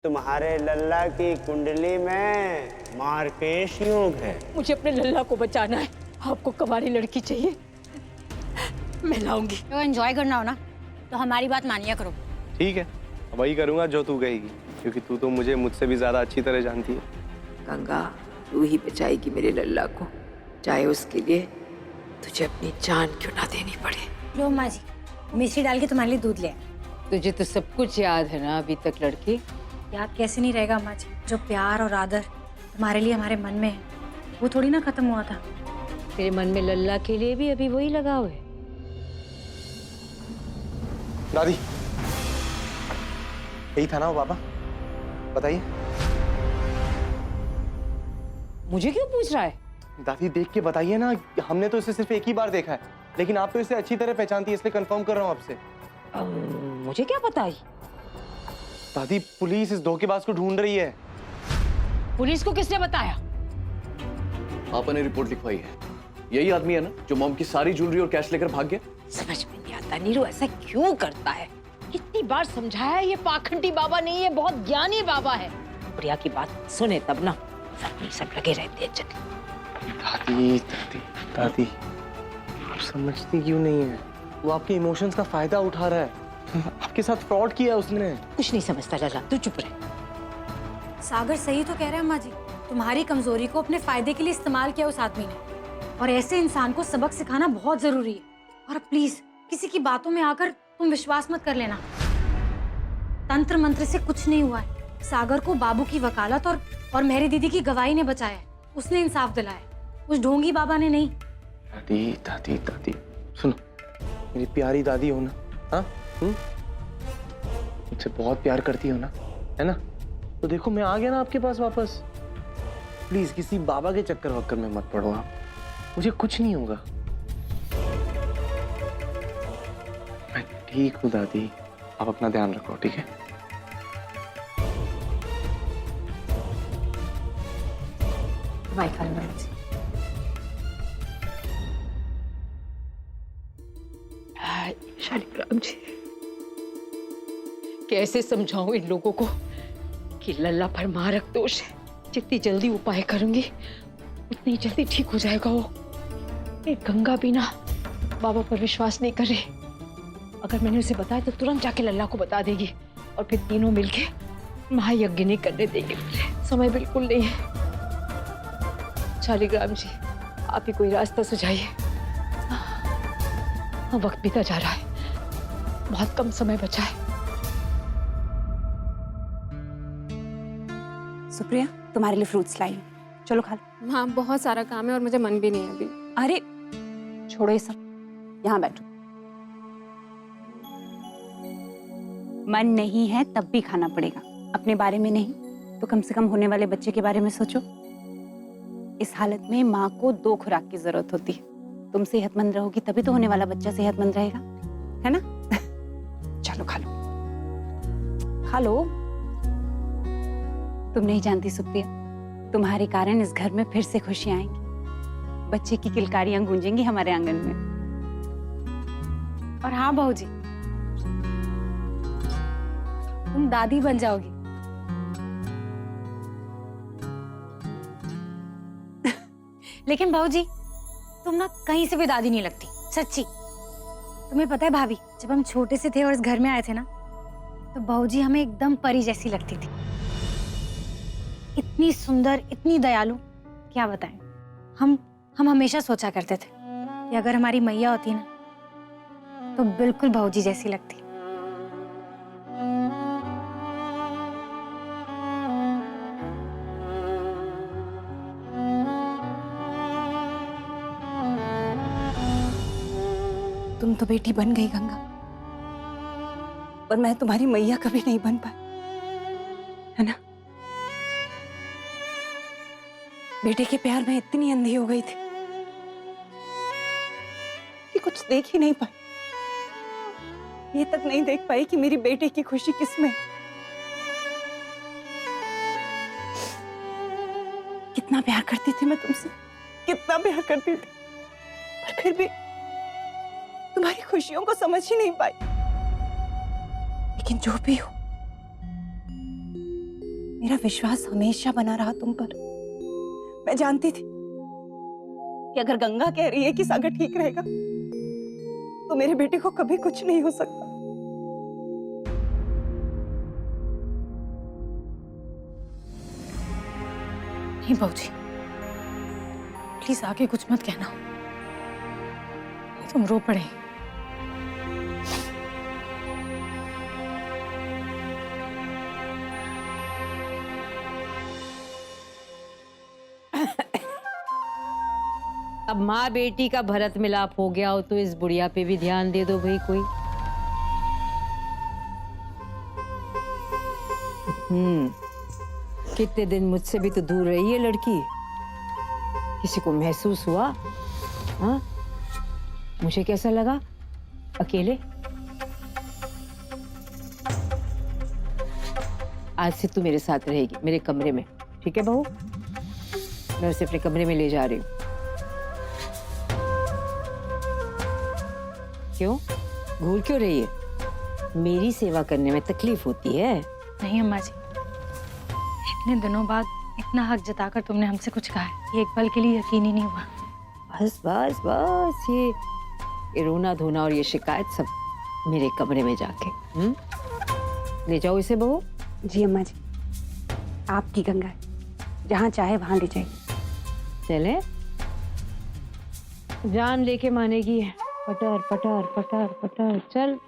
तुम्हारे लल्ला की कुंडली में मार्केश योग है। मुझे अपने लल्ला को बचाना है। आपको कमारी लड़की चाहिए, मैं लाऊंगी। तो एंजॉय करना हो ना तो हमारी बात मानिया करो। ठीक है, वही करूंगा जो तू कहेगी, क्योंकि तू तो मुझे मुझसे भी ज्यादा अच्छी तरह जानती है। गंगा, तू ही बचाएगी मेरे लल्ला को, चाहे उसके लिए तुझे अपनी जान क्यों ना देनी पड़े। लो माँ जी, मिश्री डाल के तुम्हारे लिए दूध ले आए। तुझे तो सब कुछ याद है ना अभी तक लड़की। याद कैसे नहीं रहेगा अम्मा जी, जो प्यार और आदर तुम्हारे लिए हमारे मन में है वो थोड़ी ना खत्म हुआ था। तेरे मन में लल्ला के लिए भी अभी वही लगाव है। दादी, यही था ना वो पापा? बताइए। मुझे क्यों पूछ रहा है? दादी देख के बताइए ना, हमने तो इसे सिर्फ एक ही बार देखा है, लेकिन आप तो इसे अच्छी तरह पहचानती है, इसलिए कंफर्म कर रहा हूँ आपसे। मुझे क्या पता है? दादी, पुलिस इस धोखेबाज को ढूंढ रही है। पुलिस को किसने बताया? पापा ने रिपोर्ट लिखवाई है। यही आदमी है ना जो मॉम की सारी ज्वेलरी और कैश लेकर भाग गया? समझ में नहीं आता नीरू ऐसा क्यों करता है। कितनी बार समझाया, ये पाखंडी बाबा नहीं है, बहुत ज्ञानी बाबा है। प्रिया की बात सुने तब ना, सब लगे रहते हैं। चल दादी दादी दादी, आप समझती क्यों नहीं है? वो आपके इमोशंस का फायदा उठा रहा है। आपके साथ फ्रॉड किया उसने। कुछ नहीं समझता लल्ला, तू चुप रहे। सागर सही तो कह रहे हैं अम्मा जी, तुम्हारी कमजोरी को अपने फायदे के लिए इस्तेमाल किया उस आदमी ने, और ऐसे इंसान को सबक सिखाना बहुत जरूरी है। और प्लीज किसी की बातों में आकर तुम विश्वास मत कर लेना। तंत्र मंत्र से कुछ नहीं हुआ है। सागर को बाबू की वकालत और मेरी दीदी की गवाही ने बचाया है। उसने इंसाफ दिलाया, उस ढोंगी बाबा ने नहीं। दादी दादी दादी सुनो, मेरी प्यारी दादी हो ना? हाँ, मुझसे बहुत प्यार करती हो ना, है ना? तो देखो मैं आ गया ना आपके पास वापस। प्लीज किसी बाबा के चक्कर वक्कर में मत पड़ो आप, मुझे कुछ नहीं होगा। मैं ठीक हूँ दादी, आप अपना ध्यान रखो, ठीक है? दवाई खा लो अम्मा जी। शालिग्राम जी, कैसे समझाऊं इन लोगों को कि लल्ला पर मारक दोष है। जितनी जल्दी उपाय करूंगी उतनी जल्दी ठीक हो जाएगा वो। ये गंगा भी ना बाबा पर विश्वास नहीं कर रही। अगर मैंने उसे बताया तो तुरंत जाके लल्ला को बता देगी और फिर तीनों मिलके महायज्ञ नहीं करने देंगे मुझे। समय बिल्कुल नहीं है। शालिग्राम जी, आप ही कोई रास्ता सुझाइए। वक्त बीता जा रहा है, बहुत कम समय बचा है। सुप्रिया, तुम्हारे लिए फ्रूट्स लाई, चलो खा लो। हाँ, बहुत सारा काम है और मुझे मन भी नहीं है अभी। अरे छोड़ो ये सब, यहाँ बैठो। मन नहीं है तब भी खाना पड़ेगा। अपने बारे में नहीं तो कम से कम होने वाले बच्चे के बारे में सोचो। इस हालत में माँ को 2 खुराक की जरूरत होती है। तुम सेहतमंद रहोगी तभी तो होने वाला बच्चा सेहतमंद रहेगा, है ना? चलो खा लो, खा लो। तुम नहीं जानती सुप्रिया, तुम्हारे कारण इस घर में फिर से खुशियां आएंगी। बच्चे की किलकारियां गूंजेंगी हमारे आंगन में। और हाँ बहू जी, तुम दादी बन जाओगी। लेकिन बहू जी, तुम ना कहीं से भी दादी नहीं लगती, सच्ची। तुम्हें पता है भाभी, जब हम छोटे से थे और इस घर में आए थे ना, तो बहू जी हमें एकदम परी जैसी लगती थी। इतनी सुंदर, इतनी दयालु, क्या बताएं। हम हमेशा सोचा करते थे कि अगर हमारी मैया होती ना तो बिल्कुल बहू जी जैसी लगती। तुम तो बेटी बन गई गंगा, पर मैं तुम्हारी मैया कभी नहीं बन पाई, है ना? बेटे के प्यार में इतनी अंधी हो गई थी कि कुछ देख ही नहीं पाई। ये तक नहीं देख पाई कि मेरी बेटे की खुशी किसमें है। कितना प्यार करती थी मैं तुमसे, कितना प्यार करती थी, पर फिर भी तुम्हारी खुशियों को समझ ही नहीं पाई। लेकिन जो भी हो, मेरा विश्वास हमेशा बना रहा तुम पर। मैं जानती थी कि अगर गंगा कह रही है कि सागर ठीक रहेगा तो मेरे बेटे को कभी कुछ नहीं हो सकता। नहीं बाबूजी, प्लीज आगे कुछ मत कहना, तुम रो पड़े। अब माँ बेटी का भरत मिलाप हो गया हो तो इस बुढ़िया पे भी ध्यान दे दो भाई कोई। कितने दिन मुझसे भी तो दूर रही है लड़की, किसी को महसूस हुआ? हाँ, मुझे कैसा लगा अकेले? आज से तू मेरे साथ रहेगी, मेरे कमरे में, ठीक है बहू? मैं उसे अपने कमरे में ले जा रही हूँ। क्यों, भूल क्यों रही है? मेरी सेवा करने में तकलीफ होती है? नहीं अम्मा जी, इतने दिनों बाद इतना हक जताकर तुमने हमसे कुछ कहा है, ये एक पल के लिए यकीन ही नहीं हुआ। बस बस बस, ये रोना धोना और ये शिकायत सब मेरे कमरे में जाके। ले जाओ इसे बहू। जी अम्मा जी, आपकी गंगा है, जहाँ चाहे वहां ले जाइए। चले, जान लेके मानेगी। पटर पटर पटर पटर, चल।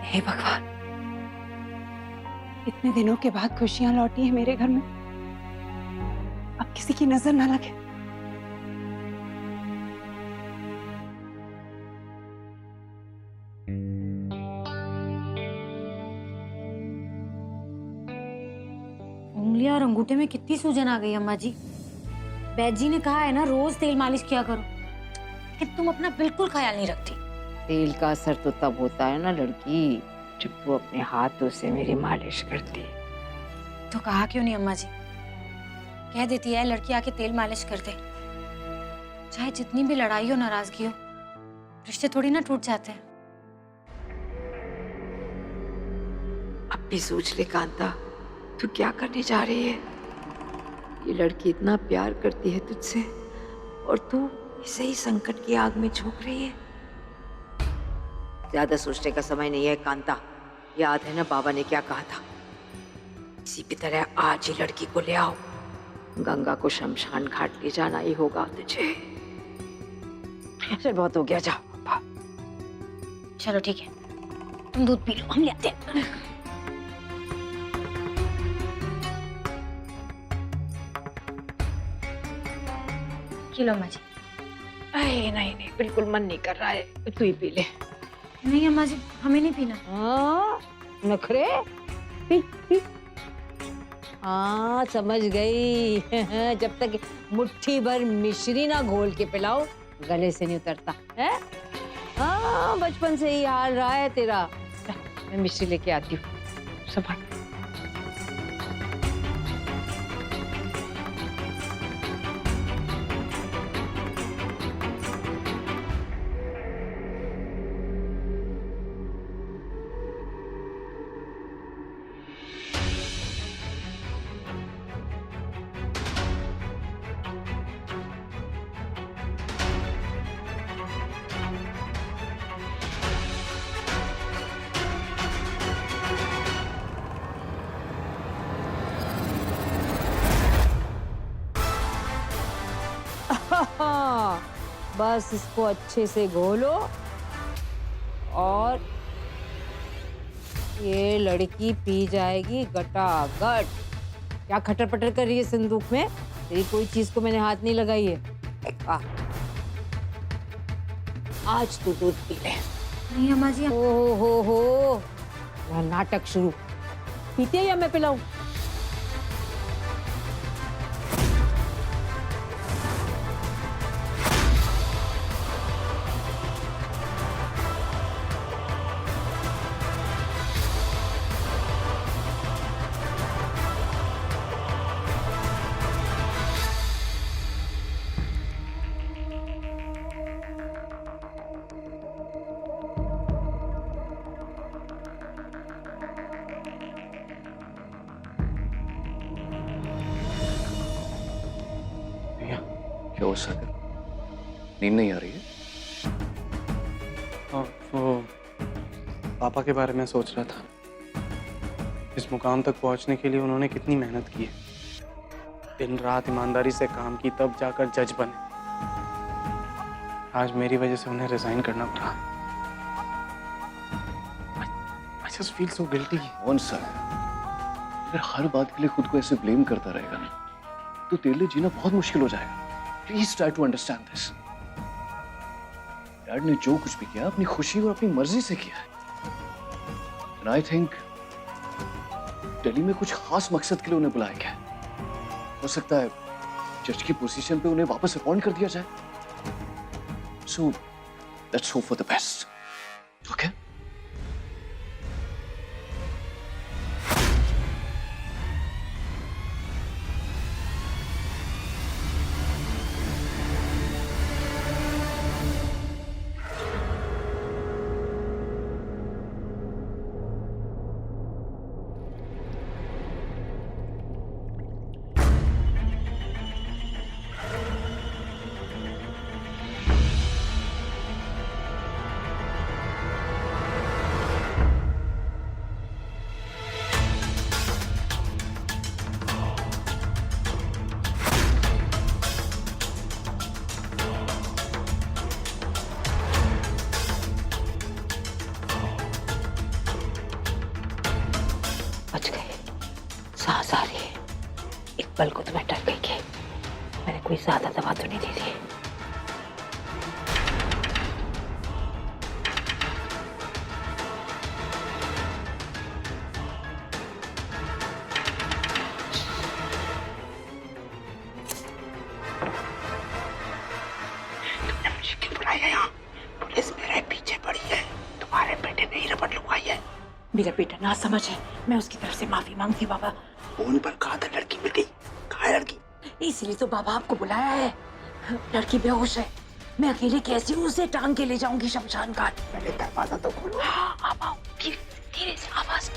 हे भगवान, इतने दिनों के बाद खुशियां लौटी हैं मेरे घर में, अब किसी की नजर ना लगे। उंगलियां और अंगूठे में कितनी सूजन आ गई अम्मा जी। वैद्य जी ने कहा है ना रोज तेल मालिश किया करो, लेकिन तुम अपना बिल्कुल ख्याल नहीं रखती। तेल का असर तो तब होता है ना लड़की, जब तू अपने हाथों से मेरी मालिश करती है। तो कहा क्यों नहीं अम्मा जी? कह देती है लड़की आके तेल मालिश कर दे। चाहे जितनी भी लड़ाई हो, नाराजगी हो, रिश्ते थोड़ी ना टूट जाते हैं। अब भी सोच ले कांता, तू क्या करने जा रही है? ये लड़की इतना प्यार करती है तुझसे और तू इसे ही संकट की आग में झोंक रही है। ज्यादा सोचने का समय नहीं है कांता। याद है ना बाबा ने क्या कहा था? इसी की तरह आज ही लड़की को ले आओ, गंगा को शमशान घाट ले जाना ही होगा तुझे। चल बहुत हो गया, जा। चलो ठीक है, तुम दूध पी लो, हम ले आते हैं। किलो अम्मा जी। नहीं नहीं नहीं, बिल्कुल मन नहीं कर रहा है, तू ही पी ले। नहीं अम्मा जी, हमें नहीं पीना। हाँ, नखरे, पी पी। हाँ समझ गई। जब तक मुट्ठी भर मिश्री ना घोल के पिलाओ गले से नहीं उतरता है। हाँ, बचपन से ही हाल रहा है तेरा। मैं मिश्री लेके आती हूँ, संभाल। बस इसको अच्छे से घोलो और ये लड़की पी जाएगी गटागट। क्या खटर पटर कर रही है संदूक में? तेरी कोई चीज को मैंने हाथ नहीं लगाई है। आज तू दूध पी ले। नहीं अम्मा जी। हो नाटक शुरू। पीते या मैं पिलाऊं? लो सागर, नींद नहीं आ रही है? हाँ, वो पापा के बारे में सोच रहा था। इस मुकाम तक पहुंचने के लिए उन्होंने कितनी मेहनत की है, दिन रात ईमानदारी से काम की, तब जाकर जज बने। आज मेरी वजह से उन्हें रिजाइन करना पड़ा। I just feel so guilty। कौन सा है? अगर हर बात के लिए खुद को ऐसे ब्लेम करता रहेगा ना, तो तेरे लिए जीना बहुत मुश्किल हो जाएगा। Please try to understand this. Dad ने जो कुछ भी किया अपनी खुशी और अपनी मर्जी से किया है। एंड आई थिंक दिल्ली में कुछ खास मकसद के लिए उन्हें बुलाया गया है। हो सकता है जज की पोजीशन पे उन्हें वापस अपॉइंट कर दिया जाए। So let's hope for the best, okay? बच गए, सांस आ रही है। एक पल को तो मैं डर गई कि मैंने कोई ज्यादा दवा तो नहीं दे दी। तुमने मुझे क्यों बुलाया यहाँ? पुलिस मेरे पीछे पड़ी है। तुम्हारे बेटे ने ही रबड़ लगवाई है। मेरा बेटा ना समझ है, मैं उसकी तरफ से माफी मांगती बाबा। फोन पर कहा था लड़की मिल गई, कहाँ है लड़की? इसलिए तो बाबा आपको बुलाया है। लड़की बेहोश है, मैं अकेले कैसे उसे टांग के ले जाऊंगी शमशान घाट? पहले दरवाजा तो खोलो। हाँ, आप आओ, धीरे से आवाज।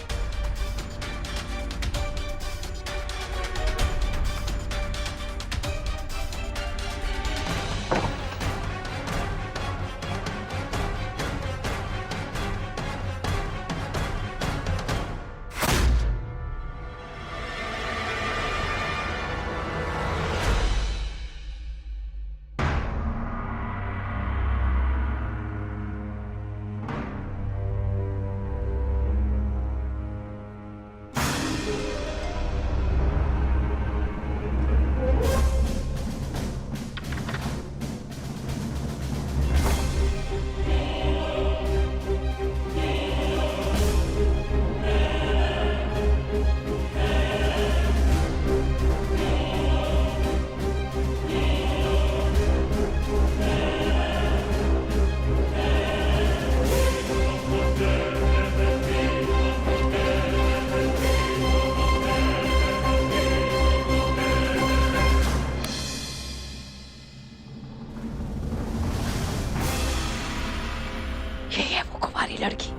ये है वो कुंवारी लड़की,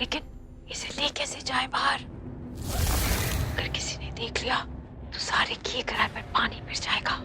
लेकिन इसे ले कैसे जाए बाहर? अगर किसी ने देख लिया तो सारे किए कराए पर पानी फिर जाएगा।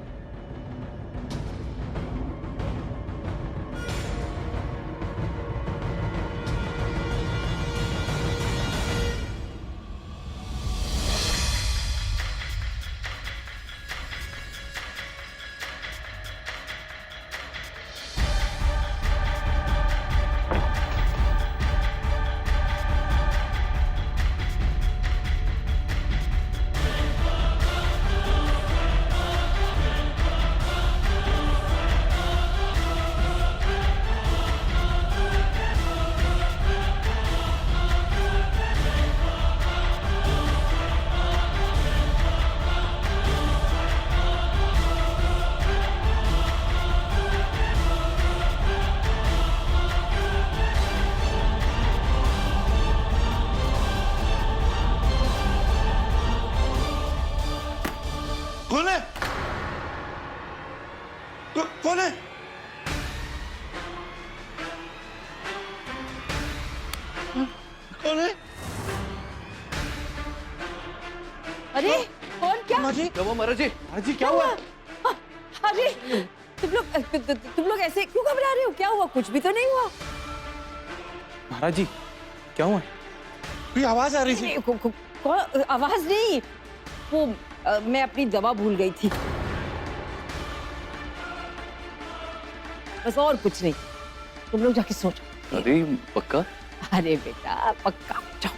कौन है? कौन है? कौन है? अरे कौन? क्या? महाराज जी, अरे जी क्या हुआ? अरे तुम लोग ऐसे क्यों घबरा रहे हो? क्या हुआ? कुछ भी तो नहीं हुआ। महाराज जी क्या हुआ? कोई आवाज आ रही थी। कौन? आवाज नहीं, वो मैं अपनी दवा भूल गई थी, बस और कुछ नहीं। तुम लोग जाके सो जाओ। अरे पक्का? अरे बेटा पक्का, जाओ।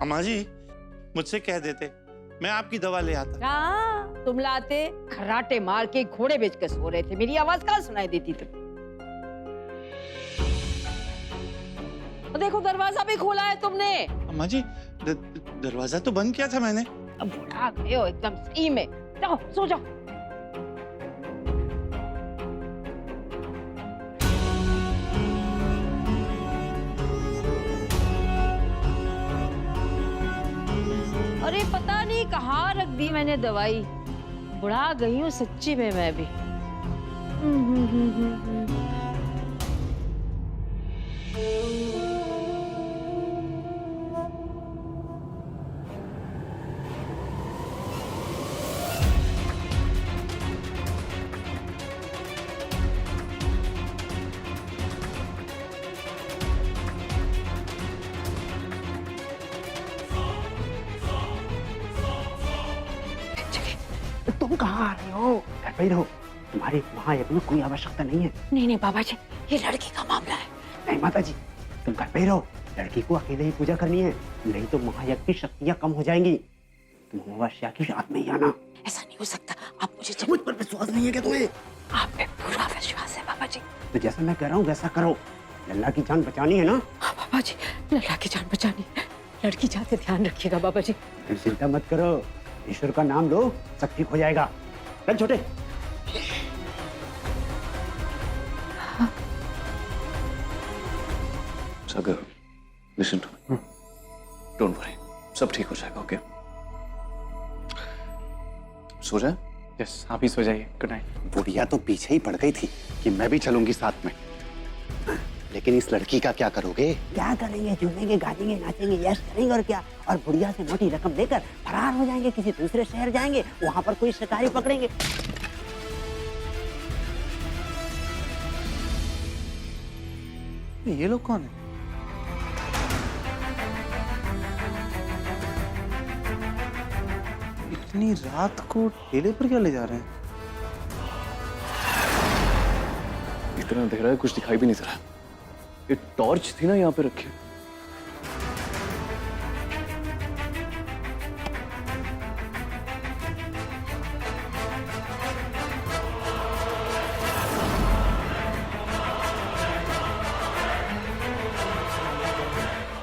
अम्मा जी मुझसे कह देते, मैं आपकी दवा ले आता। हाँ, तुम लाते, खर्राटे मार के घोड़े बेच कर सो रहे थे, मेरी आवाज कहाँ सुनाई देती थी? देखो दरवाजा भी खोला है तुमने। अम्मा जी दरवाजा तो बंद किया था मैंने। अब बुढ़ा गए हो एकदम सही में। जाओ सो जाओ। अरे पता नहीं कहाँ रख दी मैंने दवाई, बुढ़ा गई हूँ सच्ची में मैं भी। तुम कहाँ आ रहे हो? घर पे ही रहो, तुम्हारी महायज्ञ में कोई आवश्यकता नहीं है। नहीं नहीं बाबा जी, ये लड़की का मामला है। नहीं माता जी, तुम घर पे ही रहो, लड़की को अकेले ही पूजा करनी है, नहीं तो महायज्ञ की शक्तियाँ कम हो जाएंगी। तुम अमावस्या की रात में ही आना। ऐसा नहीं हो सकता, आप मुझे मुझ पर विश्वास नहीं है क्या तुम्हें? आप पे पूरा विश्वास है बाबा जी। तो जैसा मैं कह रहा हूँ वैसा करो, लल्ला की जान बचानी है ना। हाँ बाबा जी, लल्ला की जान बचानी है, लड़की जाते ध्यान रखिएगा बाबा जी। फिर चिंता मत करो, ईश्वर का नाम लो, सब ठीक हो जाएगा। चल छोटे। Sagar, listen to me, don't worry, सब ठीक हो जाएगा। ओके, सो जाए। यस, आप ही सो जाइए। Good night. बुढ़िया तो पीछे ही पड़ गई थी कि मैं भी चलूंगी साथ में, लेकिन इस लड़की का क्या करोगे? क्या करेंगे? झूमेंगे, गाजेंगे, नाचेंगे, यश करेंगे और क्या। और बुढ़िया से मोटी रकम लेकर फरार हो जाएंगे, किसी दूसरे शहर जाएंगे, वहाँ पर कोई शिकारी पकड़ेंगे। ये लोग कौन है? इतनी रात को ठेले पर क्या ले जा रहे हैं? इतना अंधेरा है, कुछ दिखाई भी नहीं दे रहा। ये टॉर्च थी ना यहाँ पे रखी।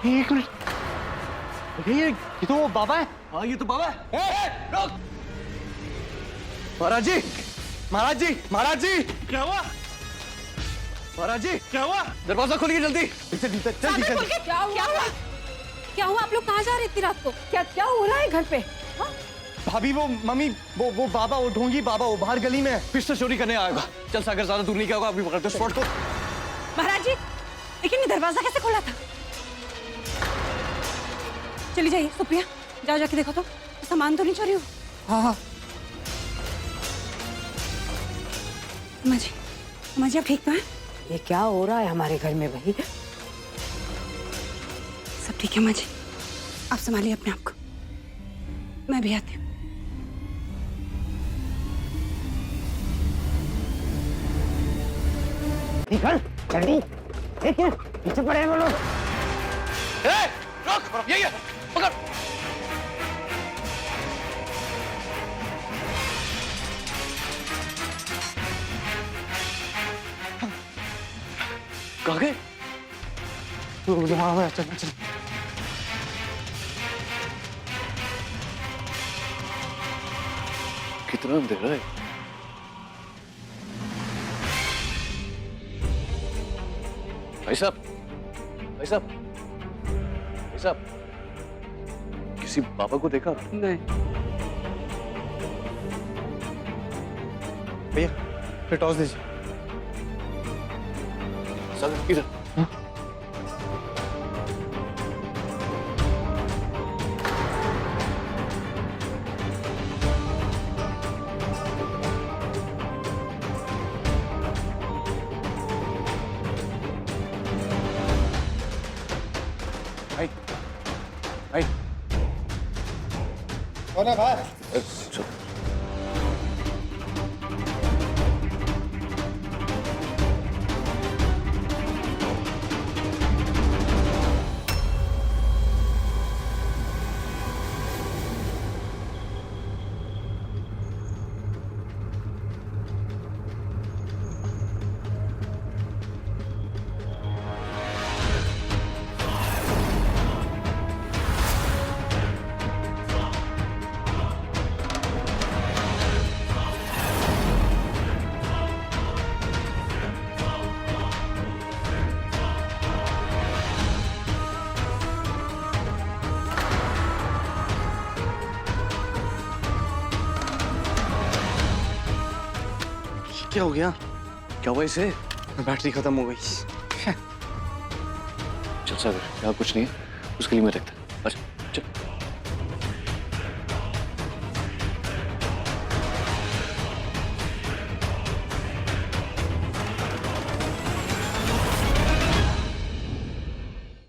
एक मिनट, ये तो वो बाबा है। हाँ ये तो बाबा है। रुक! महाराज जी, महाराज जी, महाराज जी, क्या हुआ? महाराज जी, क्या हुआ? दरवाजा खोलिए जल्दी। जल्दी जल्दी जल्दी। क्या हुआ? क्या हुआ? आप लोग कहाँ जा रहे इतनी रात को? क्या क्या हो रहा है घर पे? हाँ? भाभी वो मम्मी वो बाबा, वो ढोंगी बाबा, वो बाहर गली में पिस्टल चोरी करने आएगा। चल सागर, ज्यादा दूर नहीं क्या होगा, अभी पकड़ते स्पॉट को। महाराज जी, लेकिन ये दरवाजा कैसे खोला था? चली जाइए सुप्रिया, जाओ जाके देखो तो सामान तो नहीं चोरी हो। हाँ हाँ। अम्मा जी आप ठीक तो हैं? ये क्या हो रहा है हमारे घर में भाई? सब ठीक है अम्मा जी, आप संभालिए अपने आप को, मैं भी आती हूँ। निकल जल्दी, देखिए पीछे पड़े हैं वो लोग। रुक! ये पकड़। कहाँ गए? हाँ, चल चल। कितना अंधेरा है। भाई साहब, भाई साहब, भाई साहब, किसी बाबा को देखा? नहीं भैया, फिर टॉस दीजिए। सागर इधर। भाई कौन है भाई? चलो। क्या हो गया? क्या हुआ इसे? बैटरी खत्म हो गई। चल सागर, यहाँ कुछ नहीं है, उसके लिए मैं रखता। अच्छा चल।